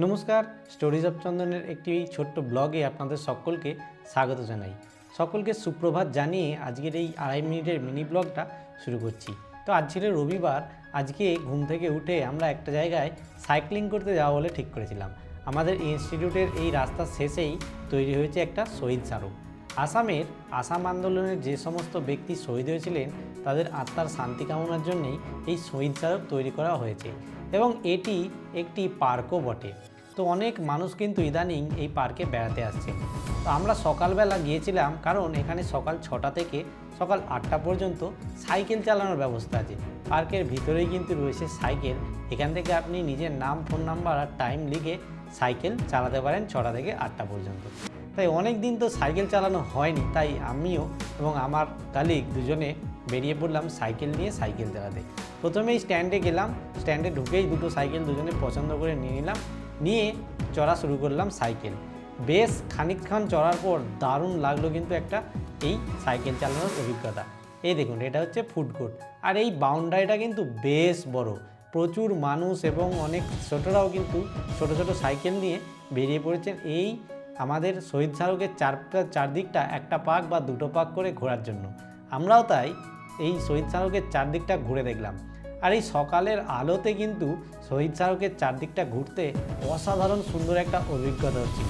নমস্কার, stories of চন্দনের একটি ছোট্ট ব্লগে আপনাদের সকলকে স্বাগত জানাই। সকলকে সুপ্রভাত জানিয়ে আজকের এই 2.5 মিনিটের মিনি ব্লগটা শুরু করছি। তো আজ ছিল রবিবার। আজকে ঘুম থেকে উঠে আমরা একটা জায়গায় সাইক্লিং করতে যাওয়া বলে ঠিক করেছিলাম। আমাদের ইনস্টিটিউটের এই রাস্তার শেষেই তৈরি হয়েছে একটা শহীদ স্মারক। আসাম আন্দোলনের যে সমস্ত ব্যক্তি শহীদ হয়েছিলেন তাদের আত্মার শান্তি কামনার জন্যেই এই শহীদ স্মারক তৈরি করা হয়েছে এবং এটি একটি পার্কও বটে। তো অনেক মানুষ কিন্তু ইদানিং এই পার্কে বেড়াতে আসছেন। তো আমরা সকালবেলা গিয়েছিলাম, কারণ এখানে সকাল 6টা থেকে সকাল 8টা পর্যন্ত সাইকেল চালানোর ব্যবস্থা আছে। পার্কের ভিতরেই কিন্তু রয়েছে সাইকেল। এখান থেকে আপনি নিজের নাম, ফোন নাম্বার আর টাইম লিখে সাইকেল চালাতে পারেন 6টা থেকে 8টা পর্যন্ত। তাই অনেক দিন তো সাইকেল চালানো হয়নি, তাই আমিও এবং আমার কালিগ দুজনে বেরিয়ে পড়লাম সাইকেল নিয়ে সাইকেল চালাতে। প্রথমেই স্ট্যান্ডে গেলাম, স্ট্যান্ডে ঢুকেই দুটো সাইকেল দুজনে পছন্দ করে নিয়ে নিলাম, নিয়ে চড়া শুরু করলাম সাইকেল। বেশ খানিকক্ষণ চড়ার পর দারুণ লাগলো কিন্তু একটা এই সাইকেল চালানোর অভিজ্ঞতা। এই দেখুন, এটা হচ্ছে ফুড কোর্ট, আর এই বাউন্ডারিটা কিন্তু বেশ বড়। প্রচুর মানুষ এবং অনেক ছোটরাও কিন্তু ছোট ছোট সাইকেল নিয়ে বেরিয়ে পড়েছেন এই আমাদের শহীদ স্মারকের চারদিকটা একটা পাক বা দুটো পাক করে ঘোরার জন্য। আমরাও তাই এই শহীদ স্মারকের চারদিকটা ঘুরে দেখলাম। আর এই সকালের আলোতে কিন্তু শহীদ স্মারকের চারদিকটা ঘুরতে অসাধারণ সুন্দর একটা অভিজ্ঞতা হচ্ছিল।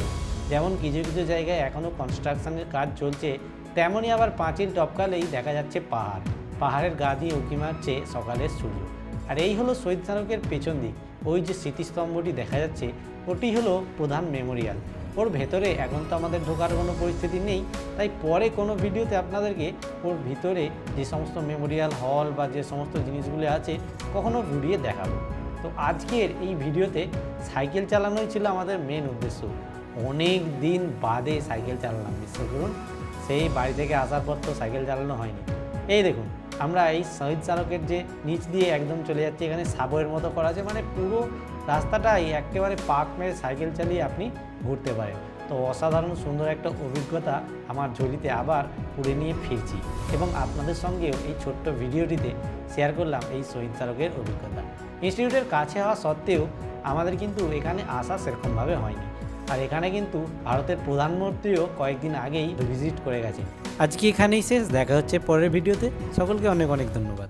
যেমন কিছু কিছু জায়গায় এখনও কনস্ট্রাকশনের কাজ চলছে, তেমনই আবার পাঁচিল টপকালেই দেখা যাচ্ছে পাহাড়ের গা দিয়ে উঁকি মারছে সকালের সূর্য। আর এই হলো শহীদ স্মারকের পেছন দিক। ওই যে স্মৃতিস্তম্ভটি দেখা যাচ্ছে, ওটি হলো প্রধান মেমোরিয়াল। ওর ভেতরে এখন তো আমাদের ঢোকার কোনো পরিস্থিতি নেই, তাই পরে কোনো ভিডিওতে আপনাদেরকে ওর ভিতরে যে সমস্ত মেমোরিয়াল হল বা যে সমস্ত জিনিসগুলো আছে কখনো ঘুরিয়ে দেখাবো। তো আজকের এই ভিডিওতে সাইকেল চালানোই ছিল আমাদের মেন উদ্দেশ্য। অনেক দিন বাদে সাইকেল চালালাম, বিশ্বাস করুন। সেই বাড়ি থেকে আসার পর তো সাইকেল চালানো হয়নি। এই দেখুন, আমরা এই শহীদ স্মারকের যে নিচ দিয়ে একদম চলে যাচ্ছি, এখানে সাবওয়ের মতো করা আছে, মানে পুরো রাস্তাটাই একেবারে পার্ক মেরে সাইকেল চালিয়ে আপনি ঘুরতে পারেন। তো অসাধারণ সুন্দর একটা অভিজ্ঞতা আমার ঝুলিতে আবার পুড়ে নিয়ে ফিরছি এবং আপনাদের সঙ্গেও এই ছোট্ট ভিডিওটিতে শেয়ার করলাম এই শহীদ স্মারকের অভিজ্ঞতা। ইনস্টিটিউটের কাছে হওয়া সত্ত্বেও আমাদের কিন্তু এখানে আসা সেরকমভাবে হয়নি। আর এখানে কিন্তু ভারতের প্রধানমন্ত্রীও কয়েকদিন আগেই ভিজিট করে গেছেন। আজকে এখানেই শেষ, দেখা হচ্ছে পরের ভিডিওতে। সকলকে অনেক অনেক ধন্যবাদ।